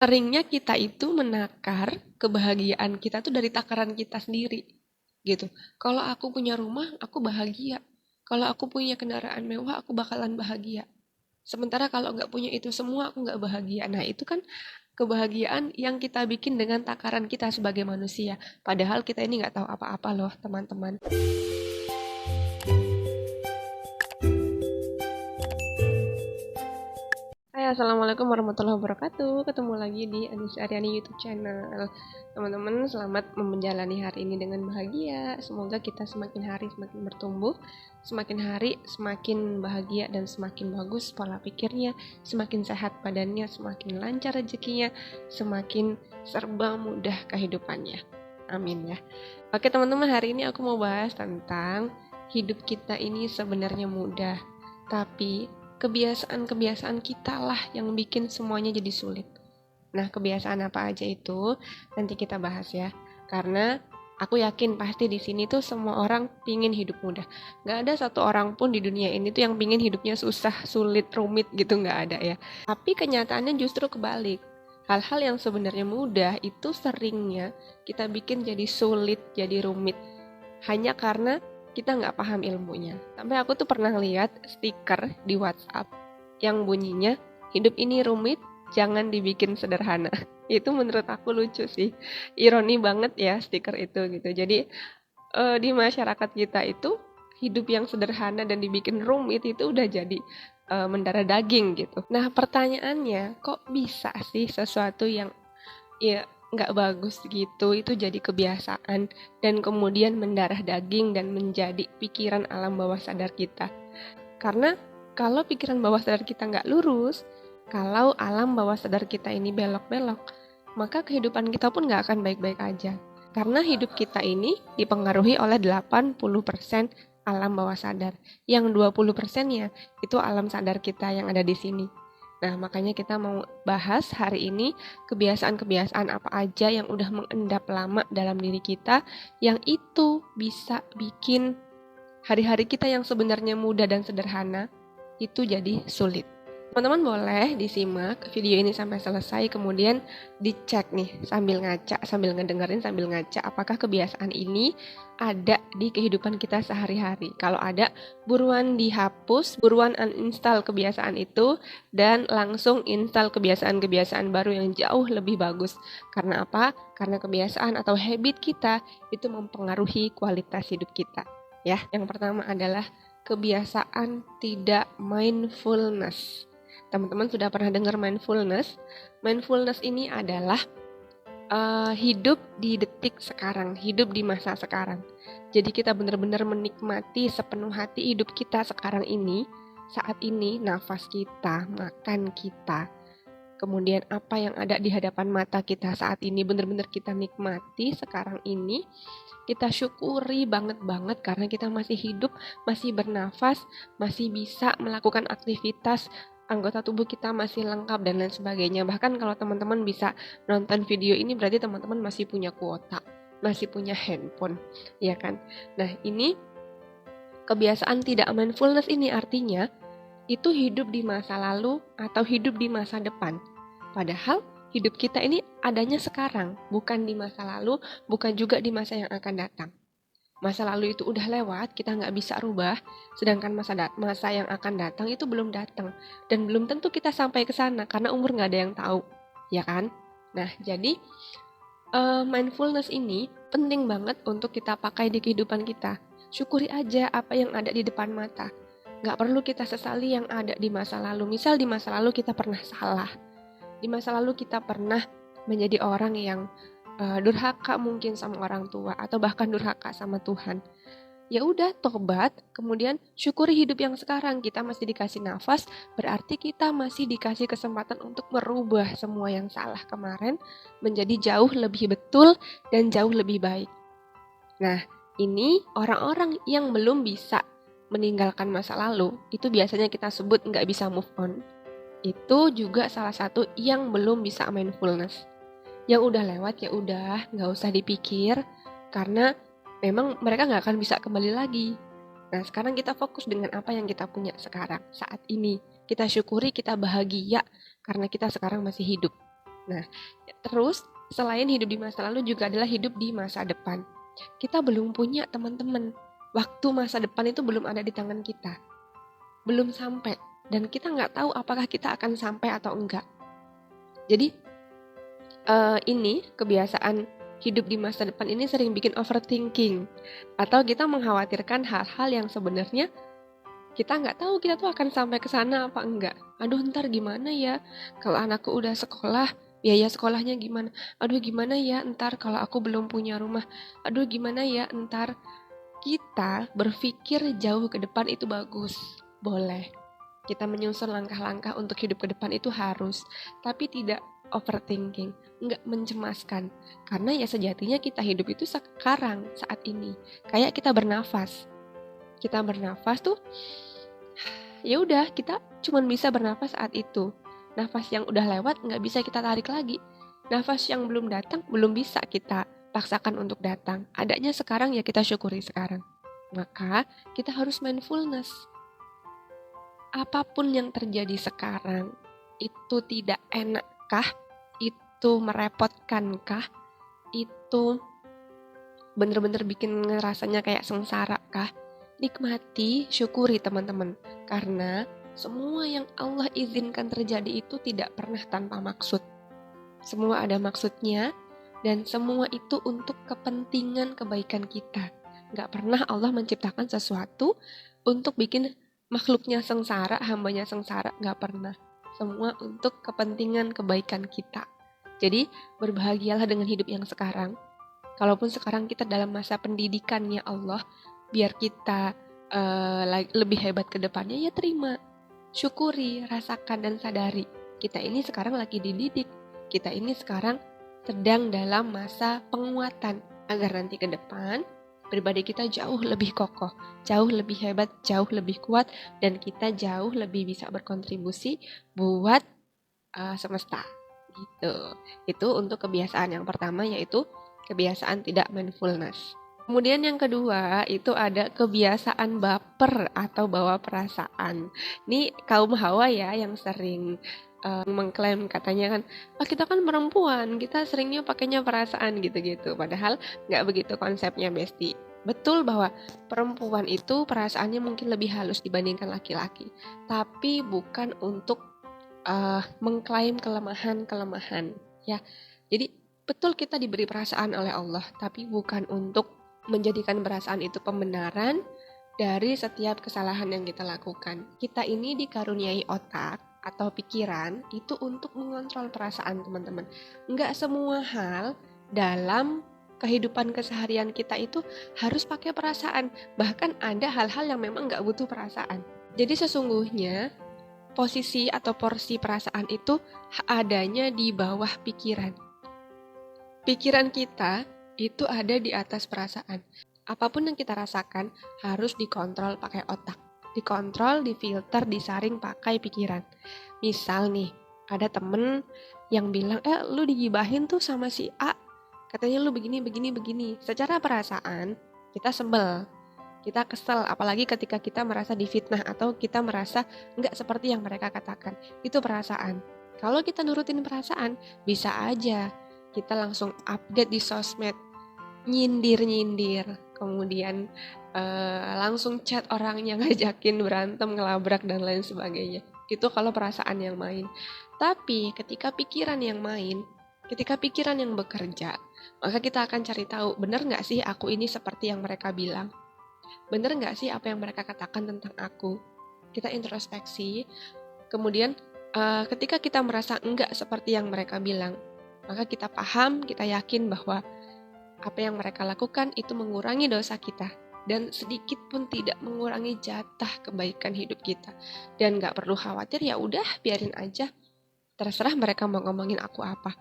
Seringnya kita itu menakar kebahagiaan kita tuh dari takaran kita sendiri gitu. Kalau aku punya rumah, aku bahagia. Kalau aku punya kendaraan mewah, aku bakalan bahagia. Sementara kalau nggak punya itu semua, aku nggak bahagia. Nah, itu kan kebahagiaan yang kita bikin dengan takaran kita sebagai manusia. Padahal kita ini nggak tahu apa-apa loh, teman-teman. Hai, Assalamualaikum warahmatullahi wabarakatuh. Ketemu lagi di Anissa Aryani YouTube channel. Teman-teman, selamat menjalani hari ini dengan bahagia. Semoga kita semakin hari semakin bertumbuh, semakin hari semakin bahagia dan semakin bagus pola pikirnya, semakin sehat badannya, semakin lancar rezekinya, semakin serba mudah kehidupannya. Amin ya. Oke teman-teman, hari ini aku mau bahas tentang hidup kita ini sebenarnya mudah, tapi kebiasaan-kebiasaan kita lah yang bikin semuanya jadi sulit. Nah, kebiasaan apa aja itu nanti kita bahas ya. Karena aku yakin pasti di sini tuh semua orang pingin hidup mudah. Gak ada satu orang pun di dunia ini tuh yang pingin hidupnya susah, sulit, rumit gitu, gak ada ya. Tapi kenyataannya justru kebalik. Hal-hal yang sebenarnya mudah itu seringnya kita bikin jadi sulit, jadi rumit. Hanya karena kita nggak paham ilmunya. Sampai aku tuh pernah lihat stiker di WhatsApp yang bunyinya, hidup ini rumit, jangan dibikin sederhana. Itu menurut aku lucu sih. Ironi banget ya stiker itu gitu. Jadi di masyarakat kita itu hidup yang sederhana dan dibikin rumit itu udah jadi mendarah daging gitu. Nah pertanyaannya, kok bisa sih sesuatu yang ya nggak bagus gitu itu jadi kebiasaan dan kemudian mendarah daging dan menjadi pikiran alam bawah sadar kita? Karena kalau pikiran bawah sadar kita nggak lurus, kalau alam bawah sadar kita ini belok-belok, maka kehidupan kita pun nggak akan baik-baik aja. Karena hidup kita ini dipengaruhi oleh 80% alam bawah sadar. Yang 20%-nya itu alam sadar kita yang ada di sini. Nah, makanya kita mau bahas hari ini kebiasaan-kebiasaan apa aja yang udah mengendap lama dalam diri kita yang itu bisa bikin hari-hari kita yang sebenarnya mudah dan sederhana itu jadi sulit. Teman-teman boleh disimak video ini sampai selesai, kemudian dicek nih sambil ngaca, sambil ngedengerin, sambil ngaca apakah kebiasaan ini ada di kehidupan kita sehari-hari. Kalau ada, buruan dihapus, buruan uninstall kebiasaan itu, dan langsung install kebiasaan-kebiasaan baru yang jauh lebih bagus. Karena apa? Karena kebiasaan atau habit kita itu mempengaruhi kualitas hidup kita. Ya, yang pertama adalah kebiasaan tidak mindfulness. Teman-teman sudah pernah dengar mindfulness? Mindfulness ini adalah hidup di detik sekarang, hidup di masa sekarang. Jadi kita benar-benar menikmati sepenuh hati hidup kita sekarang ini, saat ini, nafas kita, makan kita, kemudian apa yang ada di hadapan mata kita saat ini, benar-benar kita nikmati sekarang ini. Kita syukuri banget-banget karena kita masih hidup, masih bernafas, masih bisa melakukan aktivitas, anggota tubuh kita masih lengkap dan lain sebagainya. Bahkan kalau teman-teman bisa nonton video ini berarti teman-teman masih punya kuota, masih punya handphone, ya kan? Nah, ini kebiasaan tidak mindfulness ini artinya itu hidup di masa lalu atau hidup di masa depan. Padahal hidup kita ini adanya sekarang, bukan di masa lalu, bukan juga di masa yang akan datang. Masa lalu itu udah lewat, kita nggak bisa rubah, sedangkan masa yang akan datang itu belum datang. Dan belum tentu kita sampai ke sana, karena umur nggak ada yang tahu, ya kan? Nah, jadi mindfulness ini penting banget untuk kita pakai di kehidupan kita. Syukuri aja apa yang ada di depan mata. Nggak perlu kita sesali yang ada di masa lalu. Misal di masa lalu kita pernah salah. Di masa lalu kita pernah menjadi orang yang durhaka mungkin sama orang tua atau bahkan durhaka sama Tuhan. Ya udah, tobat, kemudian syukuri hidup yang sekarang. Kita masih dikasih nafas, berarti kita masih dikasih kesempatan untuk merubah semua yang salah kemarin menjadi jauh lebih betul dan jauh lebih baik. Nah, ini orang-orang yang belum bisa meninggalkan masa lalu, itu biasanya kita sebut nggak bisa move on. Itu juga salah satu yang belum bisa mindfulness. Yang udah lewat ya udah, nggak usah dipikir, karena memang mereka nggak akan bisa kembali lagi. Nah, sekarang kita fokus dengan apa yang kita punya sekarang, saat ini. Kita syukuri, kita bahagia, karena kita sekarang masih hidup. Nah, terus selain hidup di masa lalu juga adalah hidup di masa depan. Kita belum punya teman-teman. Waktu masa depan itu belum ada di tangan kita. Belum sampai. Dan kita nggak tahu apakah kita akan sampai atau enggak. Jadi, ini kebiasaan hidup di masa depan ini sering bikin overthinking. Atau kita mengkhawatirkan hal-hal yang sebenarnya kita nggak tahu kita tuh akan sampai ke sana apa enggak. Aduh, ntar gimana ya kalau anakku udah sekolah, biaya sekolahnya gimana? Aduh, gimana ya ntar kalau aku belum punya rumah? Aduh, gimana ya ntar. Kita berpikir jauh ke depan itu bagus, boleh. Kita menyusun langkah-langkah untuk hidup ke depan itu harus, tapi tidak overthinking, nggak mencemaskan. Karena ya sejatinya kita hidup itu sekarang, saat ini. Kayak kita bernafas. Kita bernafas tuh, ya udah kita cuma bisa bernafas saat itu. Nafas yang udah lewat nggak bisa kita tarik lagi. Nafas yang belum datang belum bisa kita paksakan untuk datang. Adanya sekarang ya kita syukuri sekarang. Maka kita harus mindfulness. Apapun yang terjadi sekarang, itu tidak enakkah? Itu merepotkankah? Itu bener-bener bikin ngerasanya kayak sengsara kah? Nikmati, syukuri teman-teman. Karena semua yang Allah izinkan terjadi itu tidak pernah tanpa maksud. Semua ada maksudnya, dan semua itu untuk kepentingan kebaikan kita. Gak pernah Allah menciptakan sesuatu untuk bikin makhluknya sengsara, hambanya sengsara. Gak pernah. Semua untuk kepentingan kebaikan kita. Jadi, berbahagialah dengan hidup yang sekarang. Kalaupun sekarang kita dalam masa pendidikannya Allah, biar kita lebih hebat ke depannya, ya terima. Syukuri, rasakan, dan sadari. Kita ini sekarang lagi dididik. Kita ini sekarang sedang dalam masa penguatan. Agar nanti ke depan, pribadi kita jauh lebih kokoh, jauh lebih hebat, jauh lebih kuat, dan kita jauh lebih bisa berkontribusi buat semesta. Gitu. Itu untuk kebiasaan yang pertama, yaitu kebiasaan tidak mindfulness. Kemudian yang kedua itu ada kebiasaan baper atau bawa perasaan. Ini kaum Hawa ya yang sering mengklaim katanya kan, kita kan perempuan, kita seringnya pakainya perasaan gitu-gitu. Padahal nggak begitu konsepnya, Besti. Betul bahwa perempuan itu perasaannya mungkin lebih halus dibandingkan laki-laki. Tapi bukan untuk mengklaim kelemahan-kelemahan. Ya, jadi betul kita diberi perasaan oleh Allah, tapi bukan untuk menjadikan perasaan itu pembenaran dari setiap kesalahan yang kita lakukan. Kita ini dikaruniai otak atau pikiran itu untuk mengontrol perasaan, teman-teman. Enggak semua hal dalam kehidupan keseharian kita itu harus pakai perasaan. Bahkan ada hal-hal yang memang enggak butuh perasaan. Jadi sesungguhnya posisi atau porsi perasaan itu adanya di bawah pikiran. Pikiran kita itu ada di atas perasaan. Apapun yang kita rasakan harus dikontrol pakai otak. Dikontrol, difilter, disaring pakai pikiran. Misal nih, ada temen yang bilang, lu digibahin tuh sama si A. Katanya lu begini. Secara perasaan, kita sebel. Kita kesel, apalagi ketika kita merasa difitnah atau kita merasa nggak seperti yang mereka katakan. Itu perasaan. Kalau kita nurutin perasaan, bisa aja kita langsung update di sosmed, nyindir, kemudian langsung chat orangnya, ngajakin berantem, ngelabrak, dan lain sebagainya. Itu kalau perasaan yang main. Tapi ketika pikiran yang main, ketika pikiran yang bekerja, maka kita akan cari tahu, benar nggak sih aku ini seperti yang mereka bilang? Bener nggak sih apa yang mereka katakan tentang aku? Kita introspeksi, kemudian ketika kita merasa enggak seperti yang mereka bilang, maka kita paham, kita yakin bahwa apa yang mereka lakukan itu mengurangi dosa kita, dan sedikit pun tidak mengurangi jatah kebaikan hidup kita. Dan nggak perlu khawatir, ya udah biarin aja, terserah mereka mau ngomongin aku apa.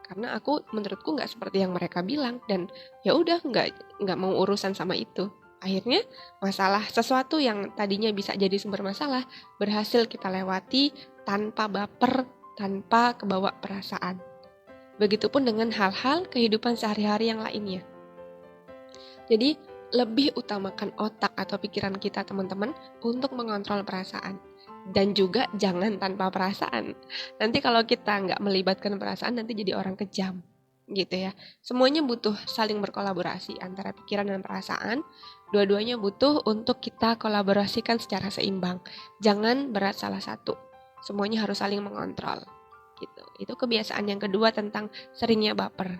Karena aku menurutku nggak seperti yang mereka bilang, dan ya udah nggak mau urusan sama itu. Akhirnya masalah sesuatu yang tadinya bisa jadi sumber masalah berhasil kita lewati tanpa baper, tanpa kebawa perasaan. Begitupun dengan hal-hal kehidupan sehari-hari yang lainnya. Jadi lebih utamakan otak atau pikiran kita, teman-teman, untuk mengontrol perasaan. Dan juga jangan tanpa perasaan. Nanti kalau kita nggak melibatkan perasaan, nanti jadi orang kejam, gitu ya. Semuanya butuh saling berkolaborasi antara pikiran dan perasaan. Dua-duanya butuh untuk kita kolaborasikan secara seimbang. Jangan berat salah satu. Semuanya harus saling mengontrol. Gitu. Itu kebiasaan yang kedua tentang seringnya baper.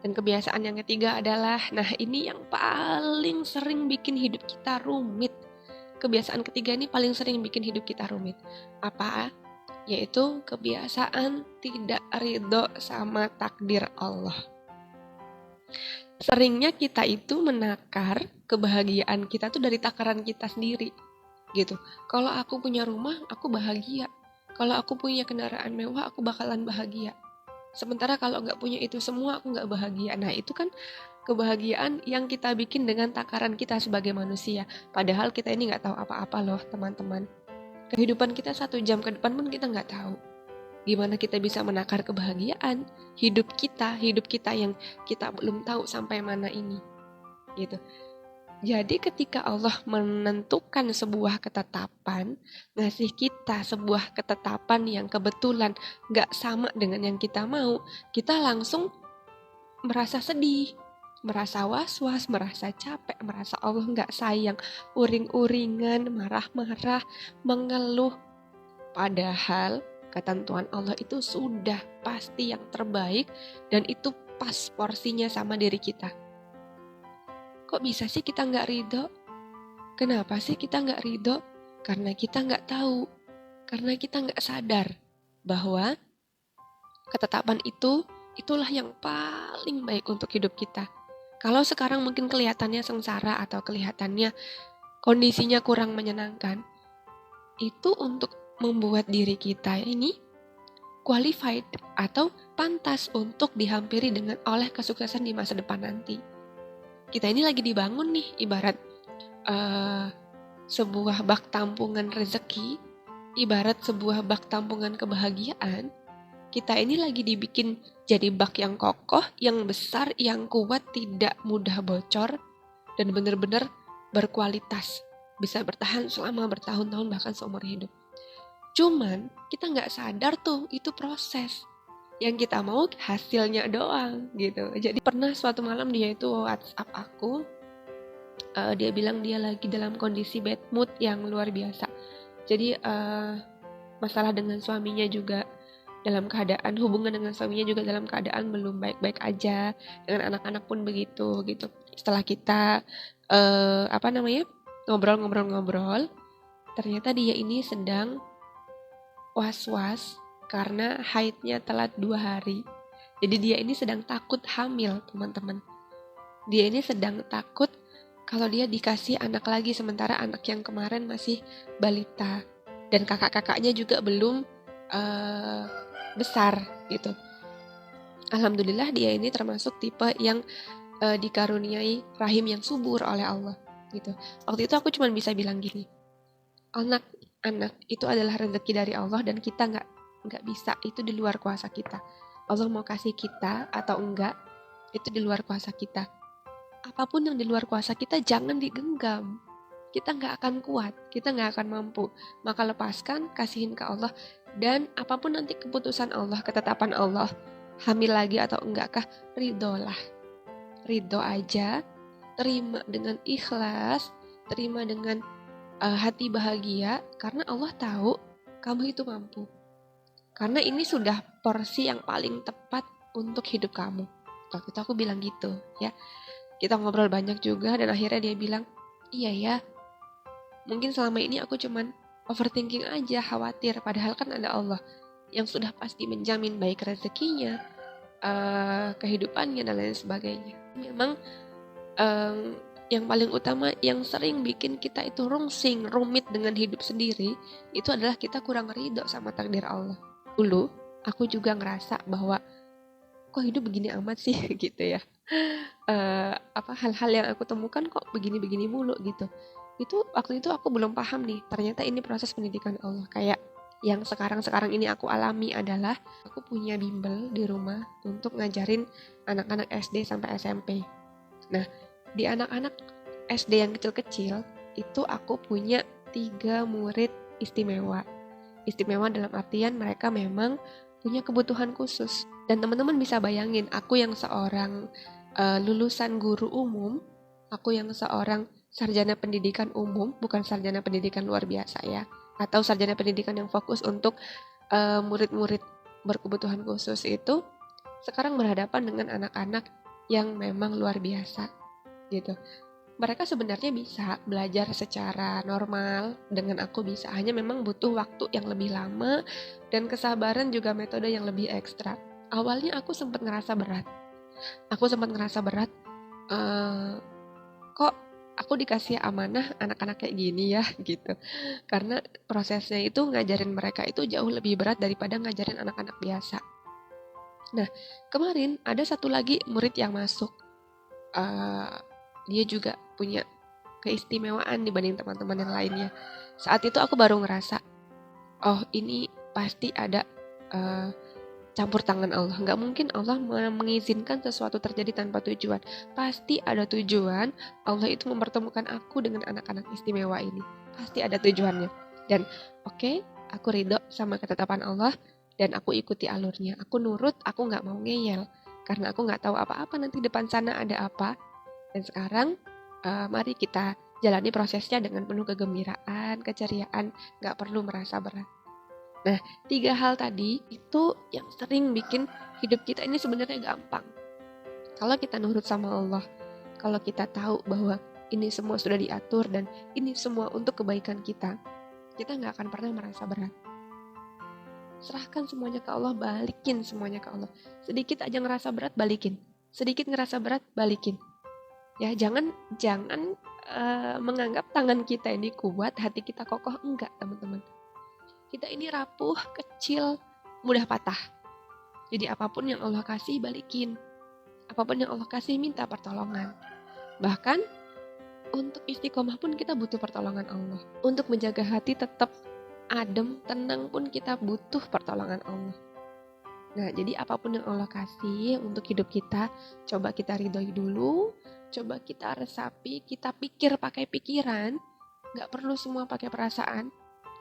Dan kebiasaan yang ketiga adalah, nah ini yang paling sering bikin hidup kita rumit. Kebiasaan ketiga ini paling sering bikin hidup kita rumit. Apa? Yaitu kebiasaan tidak ridho sama takdir Allah. Seringnya kita itu menakar kebahagiaan kita tuh dari takaran kita sendiri. Gitu. Kalau aku punya rumah, aku bahagia. Kalau aku punya kendaraan mewah, aku bakalan bahagia. Sementara kalau nggak punya itu semua, aku nggak bahagia. Nah itu kan kebahagiaan yang kita bikin dengan takaran kita sebagai manusia. Padahal kita ini nggak tahu apa-apa loh teman-teman. Kehidupan kita 1 jam ke depan pun kita nggak tahu. Gimana kita bisa menakar kebahagiaan hidup kita yang kita belum tahu sampai mana ini. Gitu. Jadi ketika Allah menentukan sebuah ketetapan, ngasih kita sebuah ketetapan yang kebetulan gak sama dengan yang kita mau, kita langsung merasa sedih, merasa was-was, merasa capek, merasa Allah gak sayang, uring-uringan, marah-marah, mengeluh. Padahal ketentuan Allah itu sudah pasti yang terbaik dan itu pas porsinya sama diri kita. Kok bisa sih kita nggak ridho? Kenapa sih kita nggak ridho? Karena kita nggak tahu. Karena kita nggak sadar bahwa ketetapan itulah yang paling baik untuk hidup kita. Kalau sekarang mungkin kelihatannya sengsara atau kelihatannya kondisinya kurang menyenangkan, itu untuk membuat diri kita ini qualified atau pantas untuk dihampiri oleh kesuksesan di masa depan nanti. Kita ini lagi dibangun nih, ibarat sebuah bak tampungan rezeki, ibarat sebuah bak tampungan kebahagiaan. Kita ini lagi dibikin jadi bak yang kokoh, yang besar, yang kuat, tidak mudah bocor, dan benar-benar berkualitas. Bisa bertahan selama bertahun-tahun, bahkan seumur hidup. Cuman, kita nggak sadar tuh, itu proses. Yang kita mau hasilnya doang gitu. Jadi pernah suatu malam dia itu WhatsApp aku, dia bilang dia lagi dalam kondisi bad mood yang luar biasa. Jadi masalah dengan suaminya juga dalam keadaan, hubungan dengan suaminya juga dalam keadaan belum baik-baik aja, dengan anak-anak pun begitu gitu. Setelah kita ngobrol-ngobrol, ternyata dia ini sedang was-was karena haidnya telat 2 hari. Jadi dia ini sedang takut hamil, teman-teman. Dia ini sedang takut kalau dia dikasih anak lagi, sementara anak yang kemarin masih balita. Dan kakak-kakaknya juga belum besar gitu. Alhamdulillah dia ini termasuk tipe yang dikaruniai rahim yang subur oleh Allah gitu. Waktu itu aku cuma bisa bilang gini, anak itu adalah rezeki dari Allah dan kita nggak bisa, itu di luar kuasa kita. Allah mau kasih kita atau enggak, itu di luar kuasa kita. Apapun yang di luar kuasa kita jangan digenggam. Kita nggak akan kuat, kita nggak akan mampu. Maka lepaskan, kasihin ke Allah, dan apapun nanti keputusan Allah, ketetapan Allah, hamil lagi atau enggakah, ridholah. Ridho aja, terima dengan ikhlas, terima dengan hati bahagia, karena Allah tahu kamu itu mampu. Karena ini sudah porsi yang paling tepat untuk hidup kamu. Waktu itu aku bilang gitu ya. Kita ngobrol banyak juga dan akhirnya dia bilang, iya ya, mungkin selama ini aku cuman overthinking aja, khawatir. Padahal kan ada Allah yang sudah pasti menjamin baik rezekinya, kehidupannya dan lain sebagainya. Memang yang paling utama yang sering bikin kita itu rungsing, rumit dengan hidup sendiri, itu adalah kita kurang ridho sama takdir Allah. Dulu aku juga ngerasa bahwa kok hidup begini amat sih gitu ya. Hal-hal yang aku temukan kok begini-begini mulu gitu. Itu waktu itu aku belum paham nih, ternyata ini proses pendidikan Allah. Kayak yang sekarang ini aku alami adalah aku punya bimbel di rumah untuk ngajarin anak-anak SD sampai SMP. Nah, di anak-anak SD yang kecil-kecil itu aku punya 3 murid istimewa. Istimewa dalam artian mereka memang punya kebutuhan khusus. Dan teman-teman bisa bayangin, aku yang seorang lulusan guru umum, aku yang seorang sarjana pendidikan umum, bukan sarjana pendidikan luar biasa ya, atau sarjana pendidikan yang fokus untuk murid-murid berkebutuhan khusus itu, sekarang berhadapan dengan anak-anak yang memang luar biasa gitu. Mereka sebenarnya bisa belajar secara normal dengan aku bisa, hanya memang butuh waktu yang lebih lama dan kesabaran juga metode yang lebih ekstra. Awalnya aku sempat ngerasa berat. Kok aku dikasih amanah anak-anak kayak gini ya gitu. Karena prosesnya itu ngajarin mereka itu jauh lebih berat daripada ngajarin anak-anak biasa. Nah, kemarin ada satu lagi murid yang masuk. Dia juga punya keistimewaan dibanding teman-teman yang lainnya. Saat itu aku baru ngerasa, oh ini pasti ada campur tangan Allah. Nggak mungkin Allah mengizinkan sesuatu terjadi tanpa tujuan. Pasti ada tujuan. Allah itu mempertemukan aku dengan anak-anak istimewa ini. Pasti ada tujuannya. Dan oke, aku ridho sama ketetapan Allah dan aku ikuti alurnya. Aku nurut, aku nggak mau ngeyel. Karena aku nggak tahu apa-apa nanti depan sana ada apa. Dan sekarang mari kita jalani prosesnya dengan penuh kegembiraan, keceriaan, nggak perlu merasa berat. Nah, 3 hal tadi itu yang sering bikin hidup kita ini sebenarnya gampang. Kalau kita nurut sama Allah, kalau kita tahu bahwa ini semua sudah diatur dan ini semua untuk kebaikan kita nggak akan pernah merasa berat. Serahkan semuanya ke Allah, balikin semuanya ke Allah. Sedikit aja ngerasa berat, balikin. Sedikit ngerasa berat, balikin. Ya, jangan menganggap tangan kita ini kuat, hati kita kokoh. Enggak, teman-teman. Kita ini rapuh, kecil, mudah patah. Jadi apapun yang Allah kasih, balikin. Apapun yang Allah kasih, minta pertolongan. Bahkan, untuk istiqomah pun kita butuh pertolongan Allah. Untuk menjaga hati tetap adem, tenang pun kita butuh pertolongan Allah. Nah, jadi apapun yang Allah kasih untuk hidup kita, coba kita ridhoi dulu, coba kita resapi, kita pikir pakai pikiran, gak perlu semua pakai perasaan.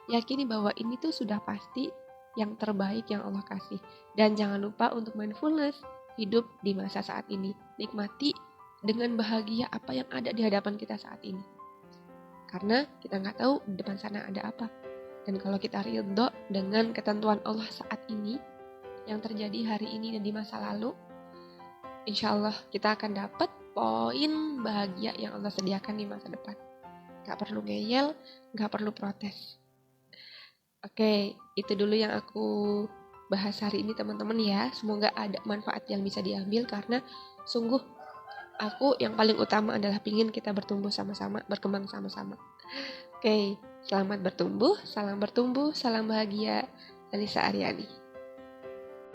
Yakini bahwa ini tuh sudah pasti yang terbaik yang Allah kasih. Dan jangan lupa untuk mindfulness, hidup di masa saat ini. Nikmati dengan bahagia apa yang ada di hadapan kita saat ini. Karena kita gak tahu di depan sana ada apa. Dan kalau kita ridho dengan ketentuan Allah saat ini, yang terjadi hari ini dan di masa lalu, insya Allah kita akan dapat poin bahagia yang Allah sediakan di masa depan. Gak perlu ngeyel, gak perlu protes. Oke, itu dulu yang aku bahas hari ini teman-teman ya. Semoga ada manfaat yang bisa diambil karena sungguh aku yang paling utama adalah pingin kita bertumbuh sama-sama, berkembang sama-sama. Oke, selamat bertumbuh, salam bahagia, Anissa Aryani.